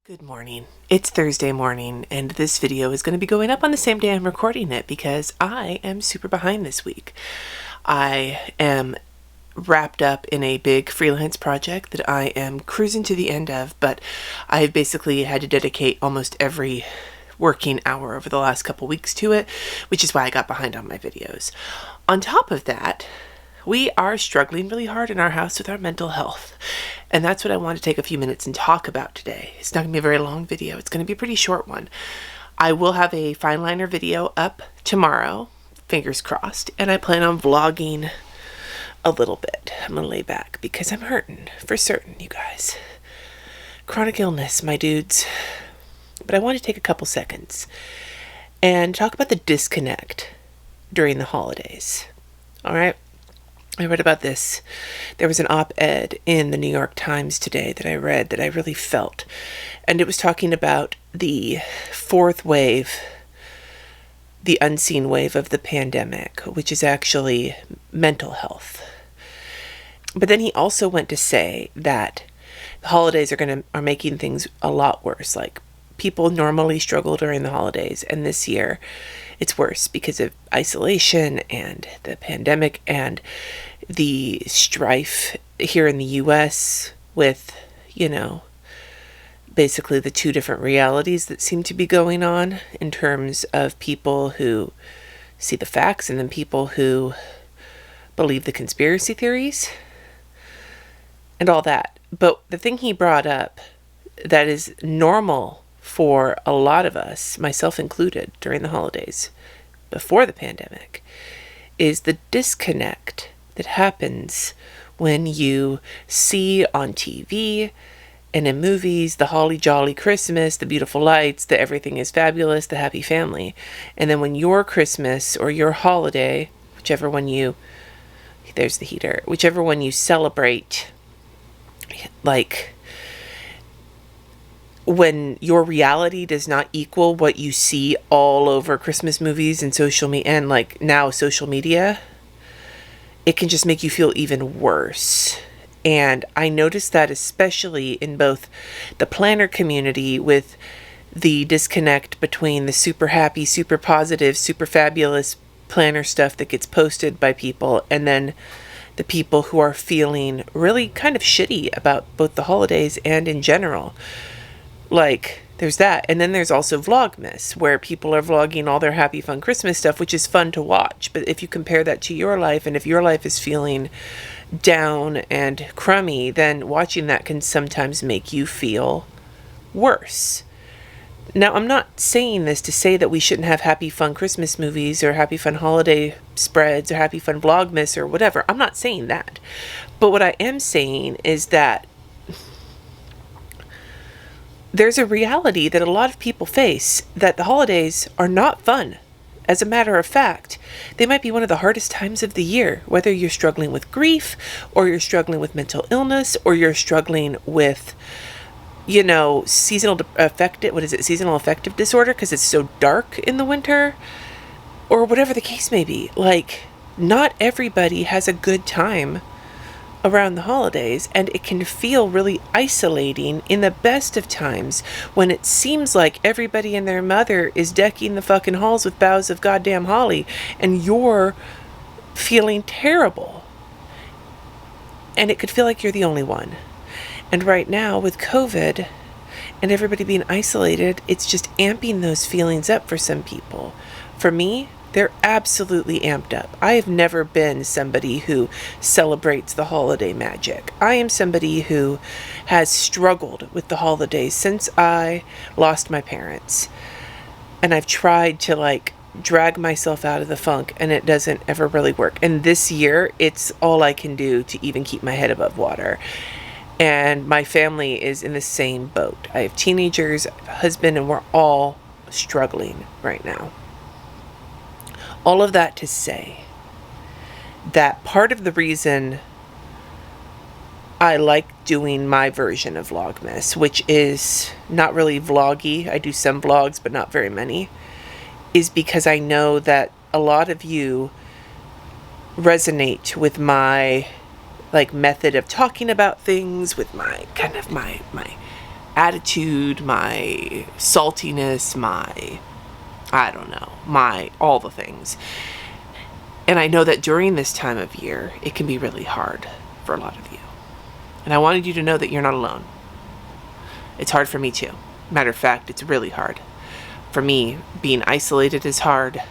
Good morning. It's Thursday morning, and this video is going to be going up on the same day I'm recording it because I am super behind this week. I am wrapped up in a big freelance project that I am cruising to the end of, but I've basically had to dedicate almost every working hour over the last couple weeks to it, which is why I got behind on my videos. On top of that, we are struggling really hard in our house with our mental health. And that's what I want to take a few minutes and talk about today. It's not going to be a very long video. It's going to be a pretty short one. I will have a fine liner video up tomorrow, fingers crossed, and I plan on vlogging a little bit. I'm going to lay back because I'm hurting, for certain, you guys. Chronic illness, my dudes. But I want to take a couple seconds and talk about the disconnect during the holidays. All right? I read about this. There was an op-ed in the New York Times today that I read that I really felt. And it was talking about the fourth wave, the unseen wave of the pandemic, which is actually mental health. But then he also went to say that the holidays are making things a lot worse. Like, people normally struggle during the holidays, and this year it's worse because of isolation and the pandemic and the strife here in the US with, basically the two different realities that seem to be going on in terms of people who see the facts and then people who believe the conspiracy theories and all that. But the thing he brought up that is normal for a lot of us, myself included, during the holidays before the pandemic, is the disconnect that happens when you see on TV and in movies the holly jolly Christmas, the beautiful lights, the everything is fabulous, the happy family. And then when your Christmas or your holiday, whichever one you celebrate, like, when your reality does not equal what you see all over Christmas movies and social media, it can just make you feel even worse. And I noticed that especially in both the planner community with the disconnect between the super happy, super positive, super fabulous planner stuff that gets posted by people, and then the people who are feeling really kind of shitty about both the holidays and in general. Like, there's that. And then there's also Vlogmas, where people are vlogging all their happy, fun Christmas stuff, which is fun to watch. But if you compare that to your life, and if your life is feeling down and crummy, then watching that can sometimes make you feel worse. Now, I'm not saying this to say that we shouldn't have happy, fun Christmas movies or happy, fun holiday spreads or happy, fun Vlogmas or whatever. I'm not saying that. But what I am saying is that there's a reality that a lot of people face, that the holidays are not fun. As a matter of fact, they might be one of the hardest times of the year, whether you're struggling with grief, or you're struggling with mental illness, or you're struggling with, seasonal affective disorder because it's so dark in the winter, or whatever the case may be. Like, not everybody has a good time around the holidays, and it can feel really isolating in the best of times when it seems like everybody and their mother is decking the fucking halls with boughs of goddamn holly, and you're feeling terrible. And it could feel like you're the only one. And right now, with COVID and everybody being isolated, it's just amping those feelings up for some people. For me, they're absolutely amped up. I have never been somebody who celebrates the holiday magic. I am somebody who has struggled with the holidays since I lost my parents. And I've tried to drag myself out of the funk, and it doesn't ever really work. And this year, it's all I can do to even keep my head above water. And my family is in the same boat. I have teenagers, I have a husband, and we're all struggling right now. All of that to say that part of the reason I like doing my version of Vlogmas, which is not really vloggy, I do some vlogs, but not very many, is because I know that a lot of you resonate with my method of talking about things, with my kind of my attitude, my saltiness, my all the things. And I know that during this time of year, it can be really hard for a lot of you. And I wanted you to know that you're not alone. It's hard for me too. Matter of fact, it's really hard. For me, being isolated is hard.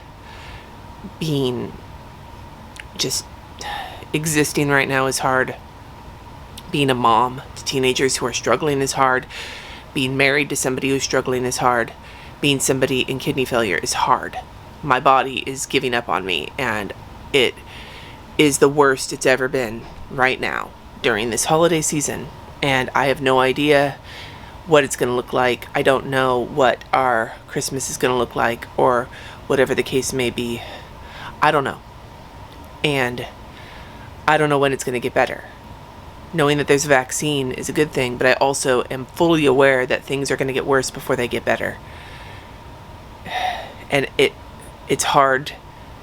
Being just existing right now is hard. Being a mom to teenagers who are struggling is hard. Being married to somebody who's struggling is hard. Being somebody in kidney failure is hard. My body is giving up on me, and it is the worst it's ever been right now during this holiday season. And I have no idea what it's going to look like. I don't know what our Christmas is going to look like, or whatever the case may be. I don't know. And I don't know when it's going to get better. Knowing that there's a vaccine is a good thing, but I also am fully aware that things are going to get worse before they get better. And it's hard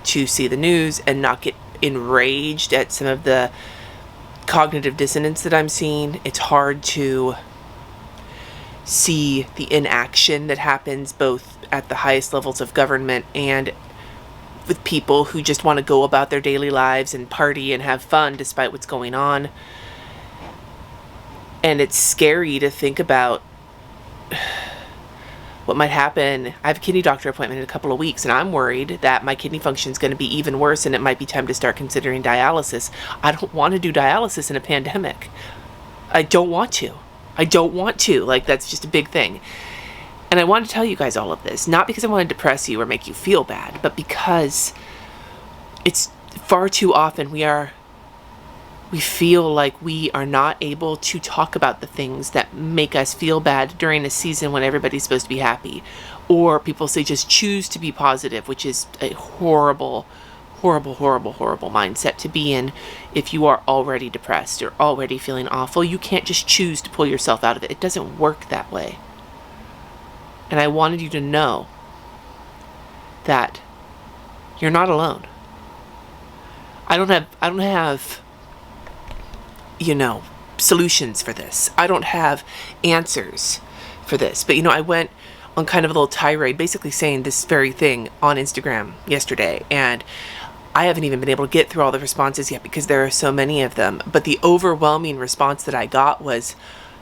to see the news and not get enraged at some of the cognitive dissonance that I'm seeing. It's hard to see the inaction that happens both at the highest levels of government and with people who just want to go about their daily lives and party and have fun despite what's going on. And it's scary to think about what might happen. I have a kidney doctor appointment in a couple of weeks, and I'm worried that my kidney function is going to be even worse, and it might be time to start considering dialysis. I don't want to do dialysis in a pandemic. I don't want to. Like, that's just a big thing. And I want to tell you guys all of this, not because I want to depress you or make you feel bad, but because it's far too often we feel like we are not able to talk about the things that make us feel bad during a season when everybody's supposed to be happy. Or people say just choose to be positive, which is a horrible mindset to be in if you are already depressed or already feeling awful. You can't just choose to pull yourself out of it. It doesn't work that way. And I wanted you to know that you're not alone. I don't have solutions for this. I don't have answers for this. But, I went on kind of a little tirade basically saying this very thing on Instagram yesterday. And I haven't even been able to get through all the responses yet because there are so many of them. But the overwhelming response that I got was,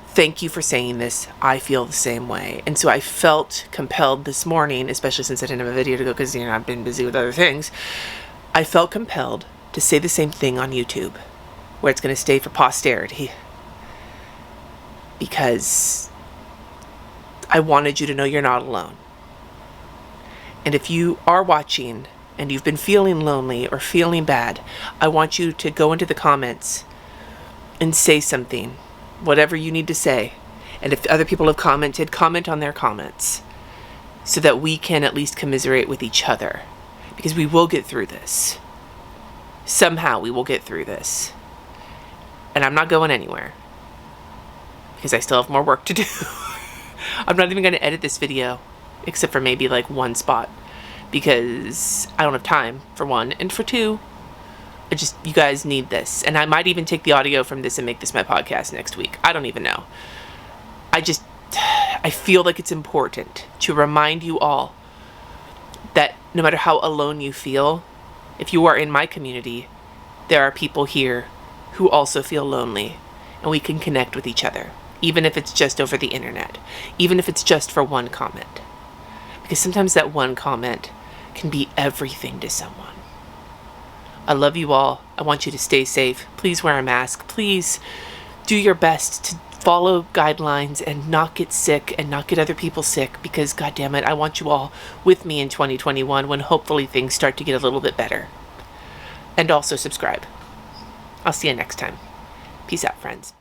thank you for saying this. I feel the same way. And so I felt compelled this morning, especially since I didn't have a video to go because, I've been busy with other things. I felt compelled to say the same thing on YouTube, where it's going to stay for posterity, because I wanted you to know you're not alone. And if you are watching and you've been feeling lonely or feeling bad, I want you to go into the comments and say something, whatever you need to say. And if other people have commented, comment on their comments so that we can at least commiserate with each other, because we will get through this. Somehow we will get through this. And I'm not going anywhere because I still have more work to do. I'm not even going to edit this video except for maybe like one spot because I don't have time, for one, and for two, you guys need this. And I might even take the audio from this and make this my podcast next week. I don't even know. I feel like it's important to remind you all that no matter how alone you feel, if you are in my community, there are people here who also feel lonely, and we can connect with each other, even if it's just over the internet, even if it's just for one comment. Because sometimes that one comment can be everything to someone. I love you all. I want you to stay safe. Please wear a mask. Please do your best to follow guidelines and not get sick and not get other people sick, because goddammit, I want you all with me in 2021 when hopefully things start to get a little bit better. And also subscribe. I'll see you next time. Peace out, friends.